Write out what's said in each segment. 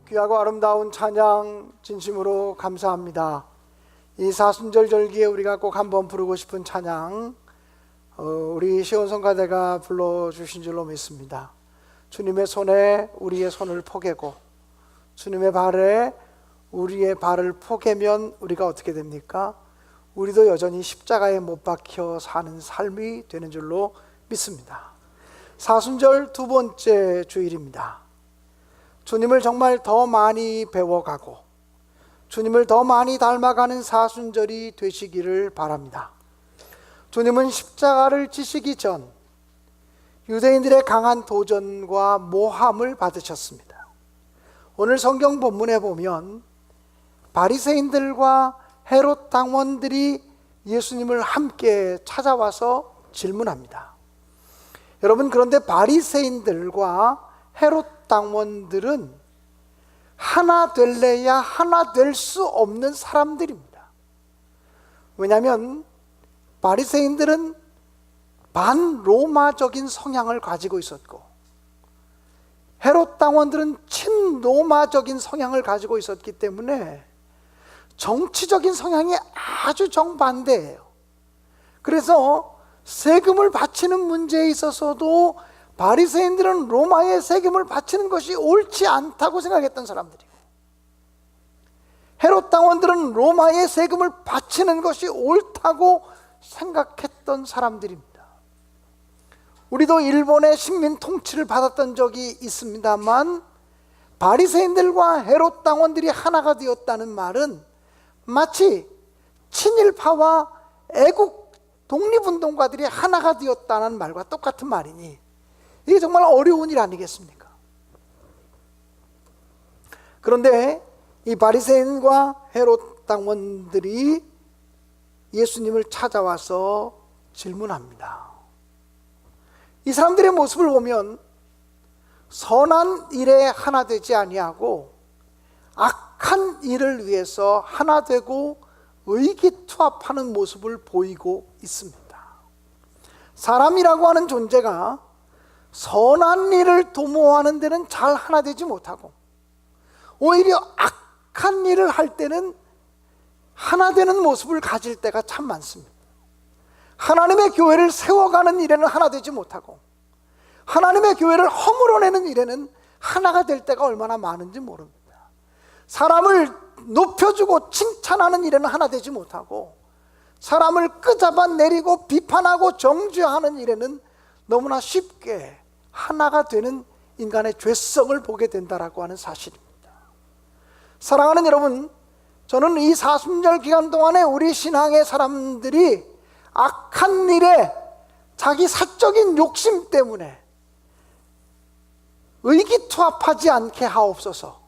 귀하고 아름다운 찬양 진심으로 감사합니다. 이 사순절 절기에 우리가 꼭 한번 부르고 싶은 찬양, 우리 시온성가대가 불러주신 줄로 믿습니다. 주님의 손에 우리의 손을 포개고 주님의 발에 우리의 발을 포개면 우리가 어떻게 됩니까? 우리도 여전히 십자가에 못 박혀 사는 삶이 되는 줄로 믿습니다. 사순절 두 번째 주일입니다. 주님을 정말 더 많이 배워가고 주님을 더 많이 닮아가는 사순절이 되시기를 바랍니다. 주님은 십자가를 지시기 전 유대인들의 강한 도전과 모함을 받으셨습니다. 오늘 성경 본문에 보면 바리새인들과 헤롯 당원들이 예수님을 함께 찾아와서 질문합니다. 여러분, 그런데 바리새인들과 헤롯 당원들은 하나 될래야 하나 될 수 없는 사람들입니다. 왜냐하면 바리새인들은 반로마적인 성향을 가지고 있었고 헤롯 당원들은 친로마적인 성향을 가지고 있었기 때문에 정치적인 성향이 아주 정반대예요. 그래서 세금을 바치는 문제에 있어서도 바리새인들은 로마에 세금을 바치는 것이 옳지 않다고 생각했던 사람들이고 헤롯 당원들은 로마에 세금을 바치는 것이 옳다고 생각했던 사람들입니다. 우리도 일본의 식민 통치를 받았던 적이 있습니다만 바리새인들과 헤롯 당원들이 하나가 되었다는 말은 마치 친일파와 애국 독립운동가들이 하나가 되었다는 말과 똑같은 말이니 이게 정말 어려운 일 아니겠습니까? 그런데 이 바리새인과 헤롯 당원들이 예수님을 찾아와서 질문합니다. 이 사람들의 모습을 보면 선한 일에 하나 되지 아니하고 악한 일을 위해서 하나 되고 의기투합하는 모습을 보이고 있습니다. 사람이라고 하는 존재가 선한 일을 도모하는 데는 잘 하나 되지 못하고 오히려 악한 일을 할 때는 하나 되는 모습을 가질 때가 참 많습니다. 하나님의 교회를 세워가는 일에는 하나 되지 못하고 하나님의 교회를 허물어내는 일에는 하나가 될 때가 얼마나 많은지 모릅니다. 사람을 높여주고 칭찬하는 일에는 하나 되지 못하고 사람을 끄잡아내리고 비판하고 정죄하는 일에는 너무나 쉽게 하나가 되는 인간의 죄성을 보게 된다라고 하는 사실입니다. 사랑하는 여러분, 저는 이 사순절 기간 동안에 우리 신앙의 사람들이 악한 일에 자기 사적인 욕심 때문에 의기투합하지 않게 하옵소서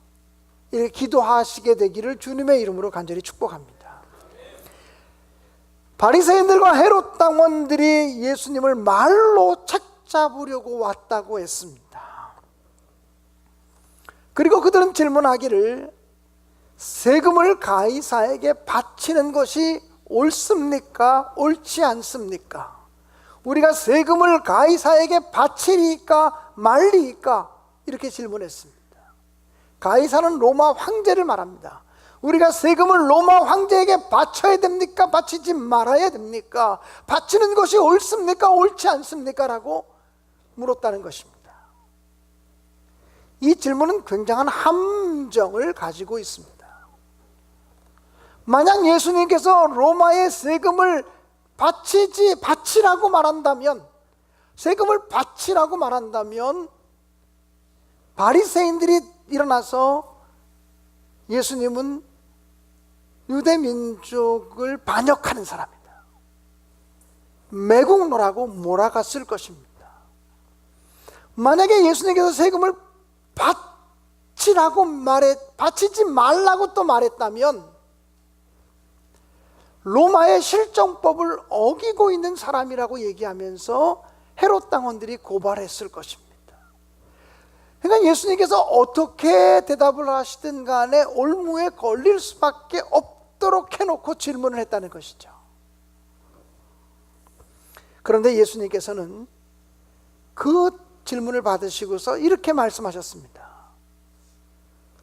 이렇게 기도하시게 되기를 주님의 이름으로 간절히 축복합니다. 바리새인들과 헤롯 당원들이 예수님을 말로 책잡으려고 왔다고 했습니다. 그리고 그들은 질문하기를 세금을 가이사에게 바치는 것이 옳습니까? 옳지 않습니까? 우리가 세금을 가이사에게 바치리까 말리까? 이렇게 질문했습니다. 가이사는 로마 황제를 말합니다. 우리가 세금을 로마 황제에게 바쳐야 됩니까? 바치지 말아야 됩니까? 바치는 것이 옳습니까? 옳지 않습니까? 라고 물었다는 것입니다. 이 질문은 굉장한 함정을 가지고 있습니다. 만약 예수님께서 로마의 세금을 바치라고 말한다면, 세금을 바치라고 말한다면 바리새인들이 일어나서 예수님은 유대 민족을 반역하는 사람이다, 매국노라고 몰아갔을 것입니다. 만약에 예수님께서 세금을 바치지 말라고 또 말했다면 로마의 실정법을 어기고 있는 사람이라고 얘기하면서 헤롯 당원들이 고발했을 것입니다. 그러니까 예수님께서 어떻게 대답을 하시든 간에 올무에 걸릴 수밖에 없도록 해놓고 질문을 했다는 것이죠. 그런데 예수님께서는 그 질문을 받으시고서 이렇게 말씀하셨습니다.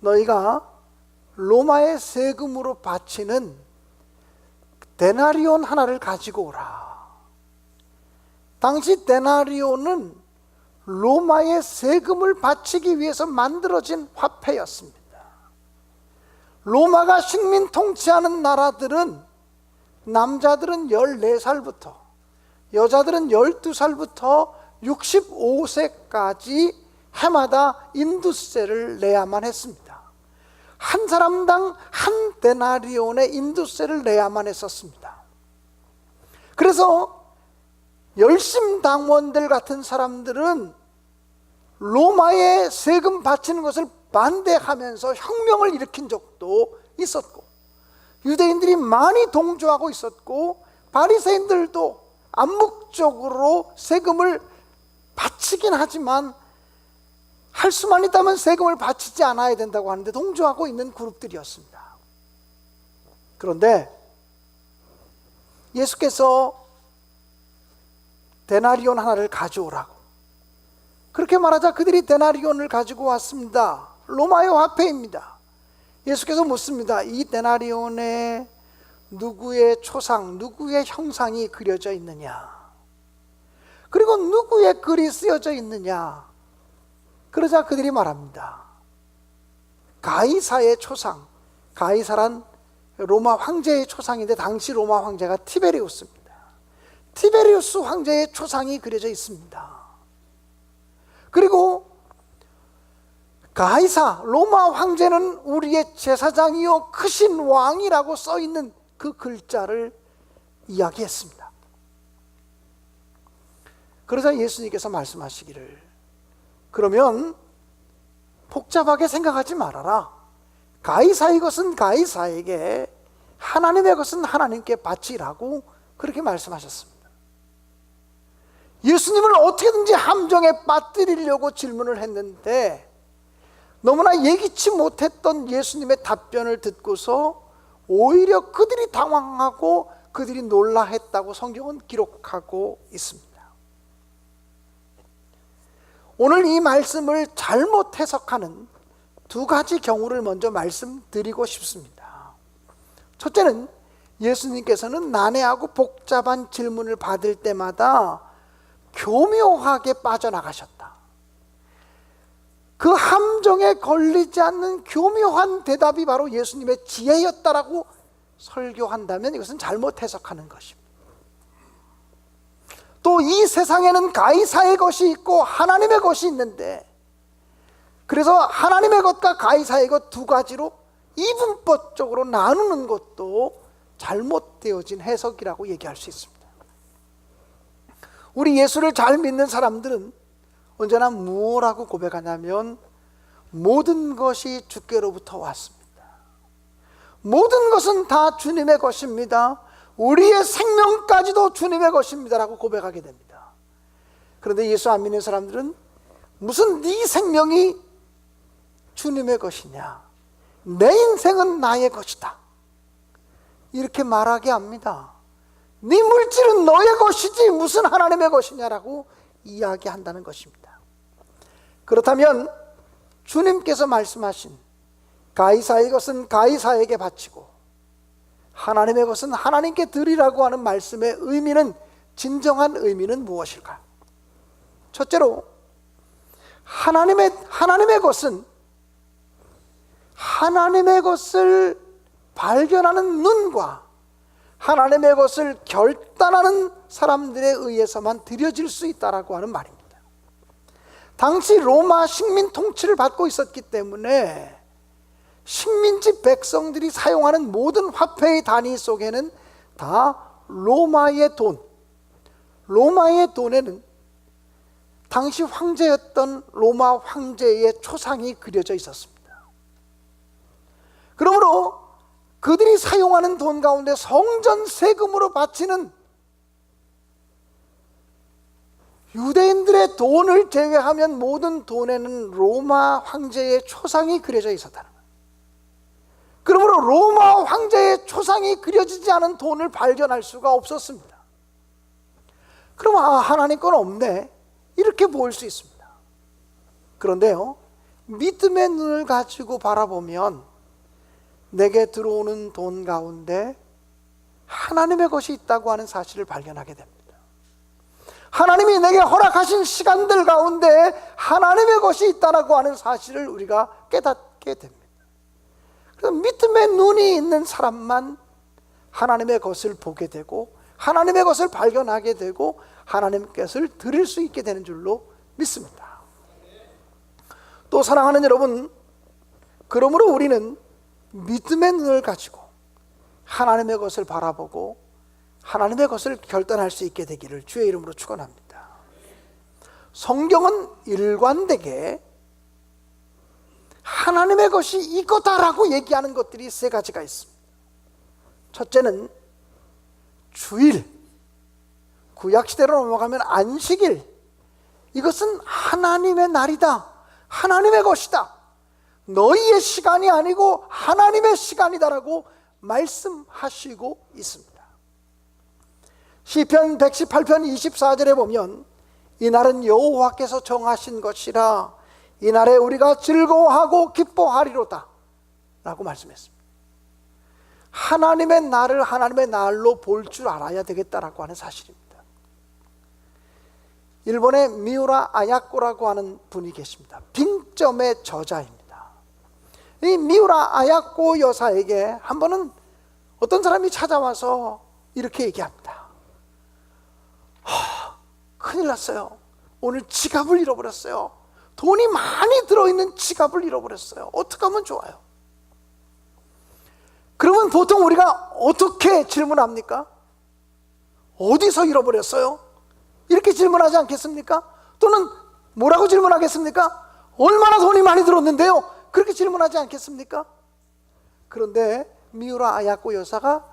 너희가 로마의 세금으로 바치는 데나리온 하나를 가지고 오라. 당시 데나리온은 로마의 세금을 바치기 위해서 만들어진 화폐였습니다. 로마가 식민 통치하는 나라들은 남자들은 14살부터 여자들은 12살부터 65세까지 해마다 인두세를 내야만 했습니다. 한 사람당 한 데나리온의 인두세를 내야만 했었습니다. 그래서 열심당원들 같은 사람들은 로마에 세금 바치는 것을 반대하면서 혁명을 일으킨 적도 있었고, 유대인들이 많이 동조하고 있었고, 바리새인들도 암묵적으로 세금을 바치긴 하지만 할 수만 있다면 세금을 바치지 않아야 된다고 하는데 동조하고 있는 그룹들이었습니다. 그런데 예수께서 데나리온 하나를 가져오라고 그렇게 말하자 그들이 데나리온을 가지고 왔습니다. 로마의 화폐입니다. 예수께서 묻습니다. 이 데나리온에 누구의 초상, 누구의 형상이 그려져 있느냐? 그리고 누구의 글이 쓰여져 있느냐? 그러자 그들이 말합니다. 가이사의 초상. 가이사란 로마 황제의 초상인데 당시 로마 황제가 티베리우스입니다. 티베리우스 황제의 초상이 그려져 있습니다. 그리고 가이사, 로마 황제는 우리의 제사장이요 크신 왕이라고 써있는 그 글자를 이야기했습니다. 그러자 예수님께서 말씀하시기를, 그러면 복잡하게 생각하지 말아라. 가이사의 것은 가이사에게, 하나님의 것은 하나님께 바치라고 그렇게 말씀하셨습니다. 예수님을 어떻게든지 함정에 빠뜨리려고 질문을 했는데 너무나 예기치 못했던 예수님의 답변을 듣고서 오히려 그들이 당황하고 그들이 놀라했다고 성경은 기록하고 있습니다. 오늘 이 말씀을 잘못 해석하는 두 가지 경우를 먼저 말씀드리고 싶습니다. 첫째는 예수님께서는 난해하고 복잡한 질문을 받을 때마다 교묘하게 빠져나가셨다. 그 함정에 걸리지 않는 교묘한 대답이 바로 예수님의 지혜였다라고 설교한다면 이것은 잘못 해석하는 것입니다. 또 이 세상에는 가이사의 것이 있고 하나님의 것이 있는데, 그래서 하나님의 것과 가이사의 것 두 가지로 이분법적으로 나누는 것도 잘못되어진 해석이라고 얘기할 수 있습니다. 우리 예수를 잘 믿는 사람들은 언제나 무엇라고 고백하냐면 모든 것이 주께로부터 왔습니다. 모든 것은 다 주님의 것입니다. 우리의 생명까지도 주님의 것입니다 라고 고백하게 됩니다. 그런데 예수 안 믿는 사람들은 무슨 네 생명이 주님의 것이냐, 내 인생은 나의 것이다, 이렇게 말하게 합니다. 네 물질은 너의 것이지 무슨 하나님의 것이냐라고 이야기한다는 것입니다. 그렇다면 주님께서 말씀하신 가이사의 것은 가이사에게 바치고 하나님의 것은 하나님께 드리라고 하는 말씀의 의미는, 진정한 의미는 무엇일까요? 첫째로 하나님의 것은 하나님의 것을 발견하는 눈과 하나님의 것을 결단하는 사람들에 의해서만 드려질 수 있다라고 하는 말입니다. 당시 로마 식민 통치를 받고 있었기 때문에 식민지 백성들이 사용하는 모든 화폐의 단위 속에는 다 로마의 돈, 로마의 돈에는 당시 황제였던 로마 황제의 초상이 그려져 있었습니다. 그러므로 그들이 사용하는 돈 가운데 성전 세금으로 바치는 유대인들의 돈을 제외하면 모든 돈에는 로마 황제의 초상이 그려져 있었다는 거예요. 그러므로 로마 황제의 초상이 그려지지 않은 돈을 발견할 수가 없었습니다. 그럼 하나님 건 없네, 이렇게 보일 수 있습니다. 그런데요, 믿음의 눈을 가지고 바라보면 내게 들어오는 돈 가운데 하나님의 것이 있다고 하는 사실을 발견하게 됩니다. 하나님이 내게 허락하신 시간들 가운데 하나님의 것이 있다고 하는 사실을 우리가 깨닫게 됩니다. 그래서 믿음의 눈이 있는 사람만 하나님의 것을 보게 되고 하나님의 것을 발견하게 되고 하나님의 것을 드릴 수 있게 되는 줄로 믿습니다. 또 사랑하는 여러분, 그러므로 우리는 믿음의 눈을 가지고 하나님의 것을 바라보고 하나님의 것을 결단할 수 있게 되기를 주의 이름으로 축원합니다. 성경은 일관되게 하나님의 것이 이거다라고 얘기하는 것들이 세 가지가 있습니다. 첫째는 주일, 구약시대로 넘어가면 안식일, 이것은 하나님의 날이다, 하나님의 것이다, 너희의 시간이 아니고 하나님의 시간이다라고 말씀하시고 있습니다. 시편 118편 24절에 보면 이날은 여호와께서 정하신 것이라 이날에 우리가 즐거워하고 기뻐하리로다 라고 말씀했습니다. 하나님의 날을 하나님의 날로 볼 줄 알아야 되겠다라고 하는 사실입니다. 일본의 미우라 아야코라고 하는 분이 계십니다. 빙점의 저자입니다. 이 미우라 아야코 여사에게 한 번은 어떤 사람이 찾아와서 이렇게 얘기합니다. 큰일 났어요. 오늘 지갑을 잃어버렸어요. 돈이 많이 들어있는 지갑을 잃어버렸어요. 어떻게 하면 좋아요? 그러면 보통 우리가 어떻게 질문합니까? 어디서 잃어버렸어요? 이렇게 질문하지 않겠습니까? 또는 뭐라고 질문하겠습니까? 얼마나 돈이 많이 들었는데요? 그렇게 질문하지 않겠습니까? 그런데 미우라 아야코 여사가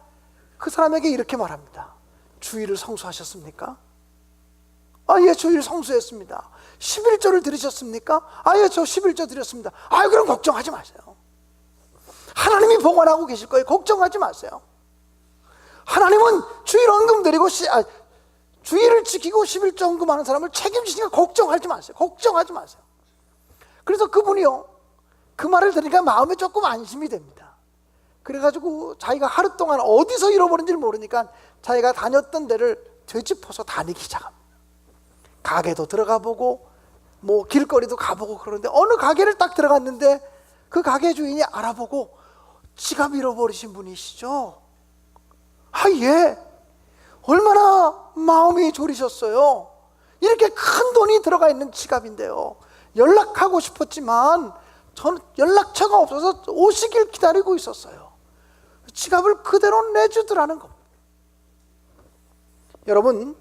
그 사람에게 이렇게 말합니다. 주일을 성수하셨습니까? 아, 예, 주일 성수했습니다. 11조를 드리셨습니까? 아, 예, 저 11조 드렸습니다. 아, 그럼 걱정하지 마세요. 하나님이 봉헌하고 계실 거예요. 걱정하지 마세요. 하나님은 주일 헌금 드리고 주일을 지키고 11조 헌금하는 사람을 책임지시니까 걱정하지 마세요. 걱정하지 마세요. 그래서 그분이요, 그 말을 들으니까 마음에 조금 안심이 됩니다. 그래가지고 자기가 하루 동안 어디서 잃어버린지를 모르니까 자기가 다녔던 데를 되짚어서 다니기 시작합니다. 가게도 들어가 보고 뭐 길거리도 가보고 그러는데 어느 가게를 딱 들어갔는데 그 가게 주인이 알아보고 지갑 잃어버리신 분이시죠? 아, 예. 얼마나 마음이 졸이셨어요. 이렇게 큰 돈이 들어가 있는 지갑인데요, 연락하고 싶었지만 저는 연락처가 없어서 오시길 기다리고 있었어요. 지갑을 그대로 내주더라는 겁니다. 여러분,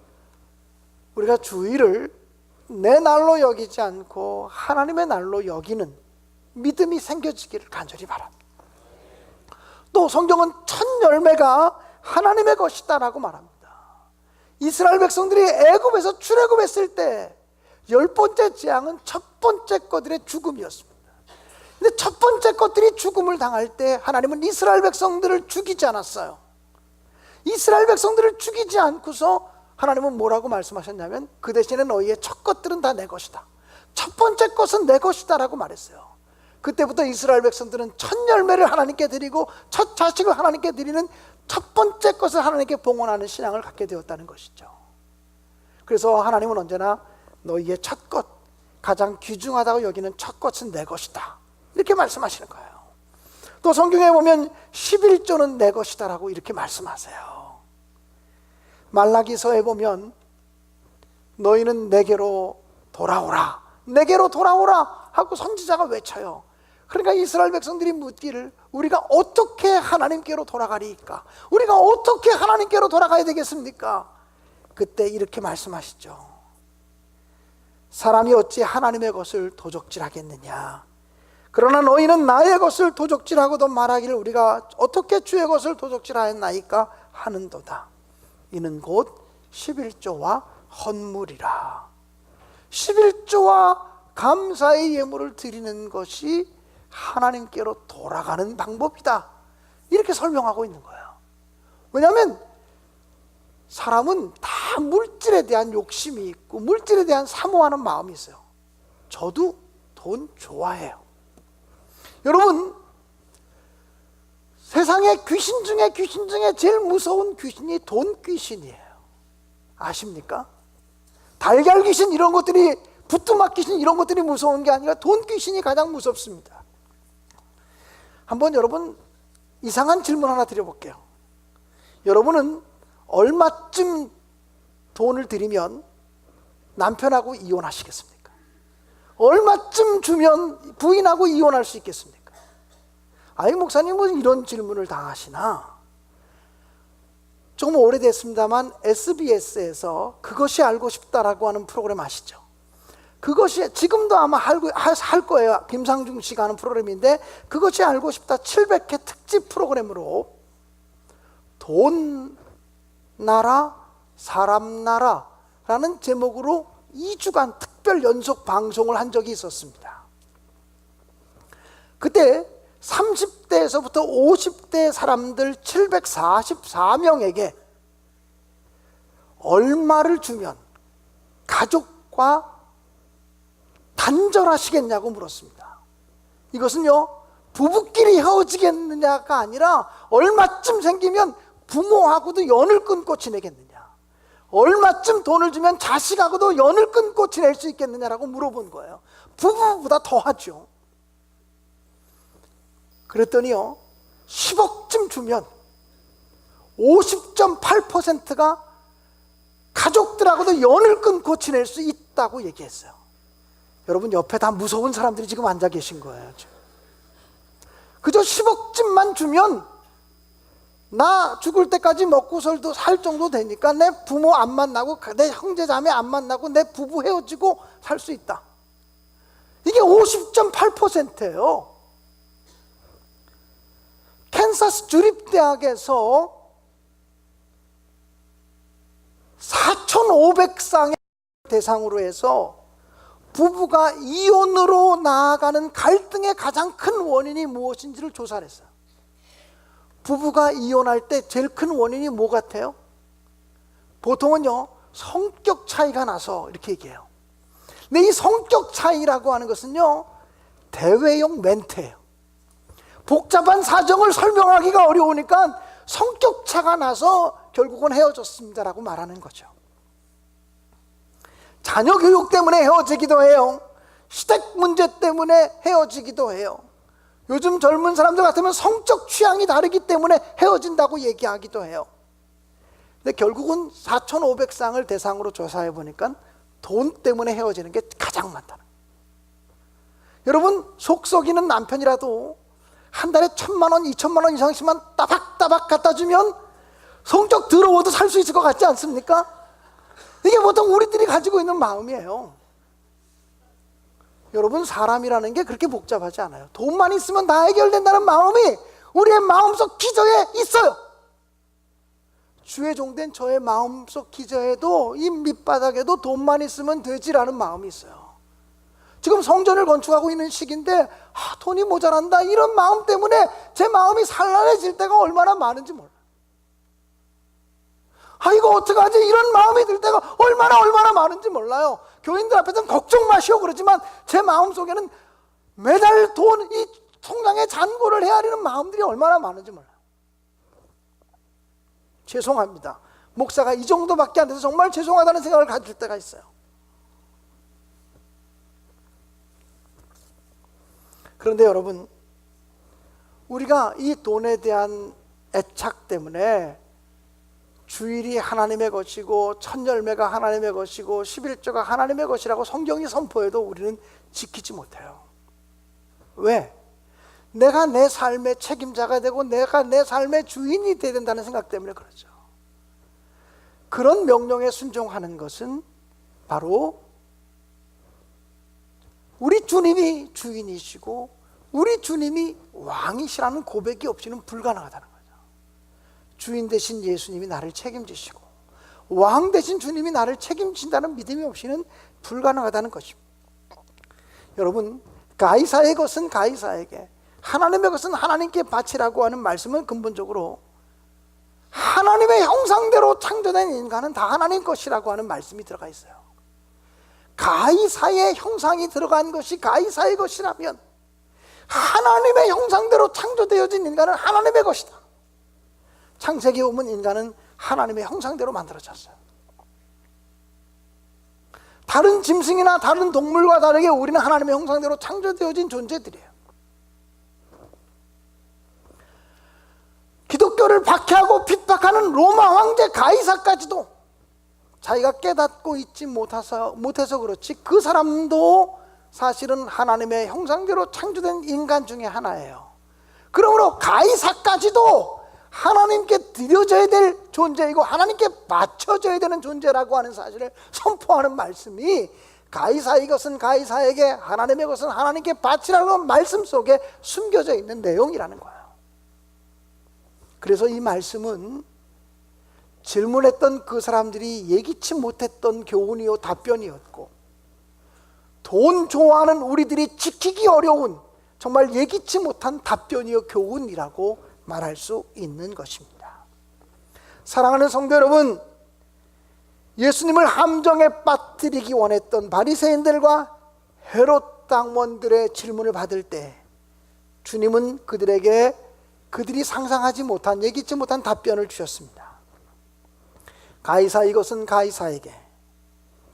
우리가 주일을 내 날로 여기지 않고 하나님의 날로 여기는 믿음이 생겨지기를 간절히 바랍니다. 또 성경은 첫 열매가 하나님의 것이다라고 말합니다. 이스라엘 백성들이 애굽에서 출애굽했을 때 10번째 재앙은 첫 번째 것들의 죽음이었습니다. 근데 첫 번째 것들이 죽음을 당할 때 하나님은 이스라엘 백성들을 죽이지 않았어요. 이스라엘 백성들을 죽이지 않고서 하나님은 뭐라고 말씀하셨냐면 그 대신에 너희의 첫 것들은 다 내 것이다, 첫 번째 것은 내 것이다 라고 말했어요. 그때부터 이스라엘 백성들은 첫 열매를 하나님께 드리고 첫 자식을 하나님께 드리는 첫 번째 것을 하나님께 봉헌하는 신앙을 갖게 되었다는 것이죠. 그래서 하나님은 언제나 너희의 첫 것, 가장 귀중하다고 여기는 첫 것은 내 것이다, 이렇게 말씀하시는 거예요. 또 성경에 보면 11조는 내 것이다 라고 이렇게 말씀하세요. 말라기서에 보면 너희는 내게로 돌아오라, 내게로 돌아오라 하고 선지자가 외쳐요. 그러니까 이스라엘 백성들이 묻기를 우리가 어떻게 하나님께로 돌아가리까? 우리가 어떻게 하나님께로 돌아가야 되겠습니까? 그때 이렇게 말씀하시죠. 사람이 어찌 하나님의 것을 도적질하겠느냐? 그러나 너희는 나의 것을 도적질하고도 말하기를 우리가 어떻게 주의 것을 도적질하였나이까 하는도다. 이는 곧 11조와 헌물이라. 11조와 감사의 예물을 드리는 것이 하나님께로 돌아가는 방법이다, 이렇게 설명하고 있는 거예요. 왜냐하면 사람은 다 물질에 대한 욕심이 있고 물질에 대한 사모하는 마음이 있어요. 저도 돈 좋아해요. 여러분, 세상에 귀신 중에 제일 무서운 귀신이 돈 귀신이에요. 아십니까? 달걀 귀신 이런 것들이, 부뚜막 귀신 이런 것들이 무서운 게 아니라 돈 귀신이 가장 무섭습니다. 한번 여러분 이상한 질문 하나 드려볼게요. 여러분은 얼마쯤 돈을 드리면 남편하고 이혼하시겠습니까? 얼마쯤 주면 부인하고 이혼할 수 있겠습니까? 아니, 목사님 뭐 이런 질문을 다 하시나? 조금 오래됐습니다만 SBS에서 그것이 알고 싶다라고 하는 프로그램 아시죠? 그것이 지금도 아마 할 거예요. 김상중 씨가 하는 프로그램인데, 그것이 알고 싶다 700회 특집 프로그램으로 돈 나라 사람 나라라는 제목으로 2주간 특별 연속 방송을 한 적이 있었습니다. 그때 30대에서부터 50대 사람들 744명에게 얼마를 주면 가족과 단절하시겠냐고 물었습니다. 이것은요, 부부끼리 헤어지겠느냐가 아니라 얼마쯤 생기면 부모하고도 연을 끊고 지내겠느냐, 얼마쯤 돈을 주면 자식하고도 연을 끊고 지낼 수 있겠느냐라고 물어본 거예요. 부부보다 더하죠. 그랬더니요, 10억쯤 주면 50.8%가 가족들하고도 연을 끊고 지낼 수 있다고 얘기했어요. 여러분, 옆에 다 무서운 사람들이 지금 앉아 계신 거예요. 그저 10억쯤만 주면 나 죽을 때까지 먹고 살 정도 되니까 내 부모 안 만나고 내 형제 자매 안 만나고 내 부부 헤어지고 살 수 있다. 이게 50.8%예요. 캔사스 주립대학에서 4,500쌍의 대상으로 해서 부부가 이혼으로 나아가는 갈등의 가장 큰 원인이 무엇인지를 조사를 했어요. 부부가 이혼할 때 제일 큰 원인이 뭐 같아요? 보통은요, 성격 차이가 나서 이렇게 얘기해요. 근데 이 성격 차이라고 하는 것은요, 대외용 멘트예요. 복잡한 사정을 설명하기가 어려우니까 성격 차가 나서 결국은 헤어졌습니다라고 말하는 거죠. 자녀 교육 때문에 헤어지기도 해요. 시댁 문제 때문에 헤어지기도 해요. 요즘 젊은 사람들 같으면 성적 취향이 다르기 때문에 헤어진다고 얘기하기도 해요. 근데 결국은 4,500쌍을 대상으로 조사해 보니까 돈 때문에 헤어지는 게 가장 많다는 거예요. 여러분, 속 썩이는 남편이라도 한 달에 1,000만 원, 2,000만 원 이상씩만 따박따박 갖다 주면 성적 더러워도 살 수 있을 것 같지 않습니까? 이게 보통 우리들이 가지고 있는 마음이에요. 여러분, 사람이라는 게 그렇게 복잡하지 않아요. 돈만 있으면 다 해결된다는 마음이 우리의 마음속 기저에 있어요. 주의 종된 저의 마음속 기저에도, 이 밑바닥에도 돈만 있으면 되지라는 마음이 있어요. 지금 성전을 건축하고 있는 시기인데 돈이 모자란다, 이런 마음 때문에 제 마음이 산란해질 때가 얼마나 많은지 몰라요. 이거 어떡하지, 이런 마음이 들 때가 얼마나 많은지 몰라요. 교인들 앞에서는 걱정 마시오 그러지만 제 마음속에는 매달 이 통장에 잔고를 헤아리는 마음들이 얼마나 많은지 몰라요. 죄송합니다. 목사가 이 정도밖에 안 돼서 정말 죄송하다는 생각을 가질 때가 있어요. 그런데 여러분, 우리가 이 돈에 대한 애착 때문에 주일이 하나님의 것이고 첫열매가 하나님의 것이고 11조가 하나님의 것이라고 성경이 선포해도 우리는 지키지 못해요. 왜? 내가 내 삶의 책임자가 되고 내가 내 삶의 주인이 되어야 된다는 생각 때문에 그렇죠. 그런 명령에 순종하는 것은 바로 우리 주님이 주인이시고 우리 주님이 왕이시라는 고백이 없이는 불가능하다는 거죠. 주인 대신 예수님이 나를 책임지시고 왕 대신 주님이 나를 책임진다는 믿음이 없이는 불가능하다는 것입니다. 여러분, 가이사의 것은 가이사에게, 하나님의 것은 하나님께 바치라고 하는 말씀은 근본적으로 하나님의 형상대로 창조된 인간은 다 하나님 것이라고 하는 말씀이 들어가 있어요. 가이사의 형상이 들어간 것이 가이사의 것이라면, 하나님의 형상대로 창조되어진 인간은 하나님의 것이다. 창세기에 보면 인간은 하나님의 형상대로 만들어졌어요. 다른 짐승이나 다른 동물과 다르게 우리는 하나님의 형상대로 창조되어진 존재들이에요. 기독교를 박해하고 핍박하는 로마 황제 가이사까지도 자기가 깨닫고 있지 못해서 그렇지 그 사람도 사실은 하나님의 형상대로 창조된 인간 중에 하나예요. 그러므로 가이사까지도 하나님께 드려져야 될 존재이고 하나님께 바쳐져야 되는 존재라고 하는 사실을 선포하는 말씀이 가이사의 것은 가이사에게, 하나님의 것은 하나님께 바치라는 말씀 속에 숨겨져 있는 내용이라는 거예요. 그래서 이 말씀은 질문했던 그 사람들이 예기치 못했던 교훈이요 답변이었고, 돈 좋아하는 우리들이 지키기 어려운 정말 예기치 못한 답변이요 교훈이라고 말할 수 있는 것입니다. 사랑하는 성도 여러분, 예수님을 함정에 빠뜨리기 원했던 바리새인들과 헤롯 당원들의 질문을 받을 때 주님은 그들에게 그들이 상상하지 못한, 예기치 못한 답변을 주셨습니다. 가이사의 것은 가이사에게,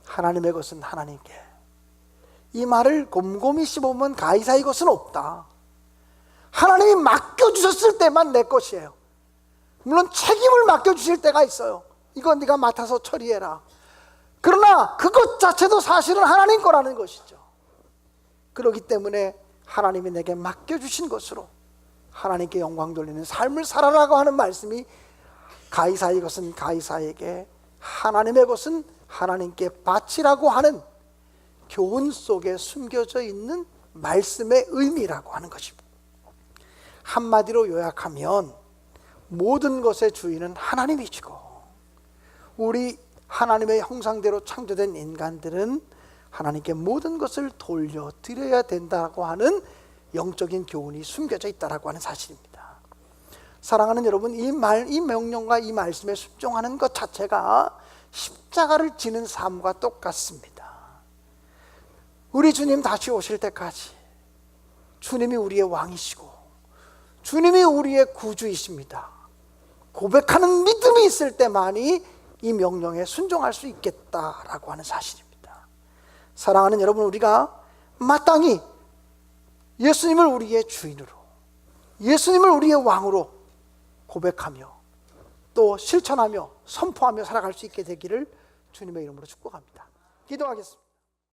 하나님의 것은 하나님께. 이 말을 곰곰이 씹어보면 가이사의 것은 없다. 하나님이 맡겨주셨을 때만 내 것이에요. 물론 책임을 맡겨주실 때가 있어요. 이거 네가 맡아서 처리해라. 그러나 그것 자체도 사실은 하나님 거라는 것이죠. 그렇기 때문에 하나님이 내게 맡겨주신 것으로 하나님께 영광 돌리는 삶을 살아라고 하는 말씀이 가이사의 것은 가이사에게, 하나님의 것은 하나님께 바치라고 하는 교훈 속에 숨겨져 있는 말씀의 의미라고 하는 것입니다. 한마디로 요약하면 모든 것의 주인은 하나님이시고 우리 하나님의 형상대로 창조된 인간들은 하나님께 모든 것을 돌려드려야 된다고 하는 영적인 교훈이 숨겨져 있다고 하는 사실입니다. 사랑하는 여러분, 이 명령과 이 말씀에 순종하는 것 자체가 십자가를 지는 삶과 똑같습니다. 우리 주님 다시 오실 때까지 주님이 우리의 왕이시고 주님이 우리의 구주이십니다. 고백하는 믿음이 있을 때만이 이 명령에 순종할 수 있겠다라고 하는 사실입니다. 사랑하는 여러분, 우리가 마땅히 예수님을 우리의 주인으로, 예수님을 우리의 왕으로 고백하며 또 실천하며 선포하며 살아갈 수 있게 되기를 주님의 이름으로 축복합니다. 기도하겠습니다.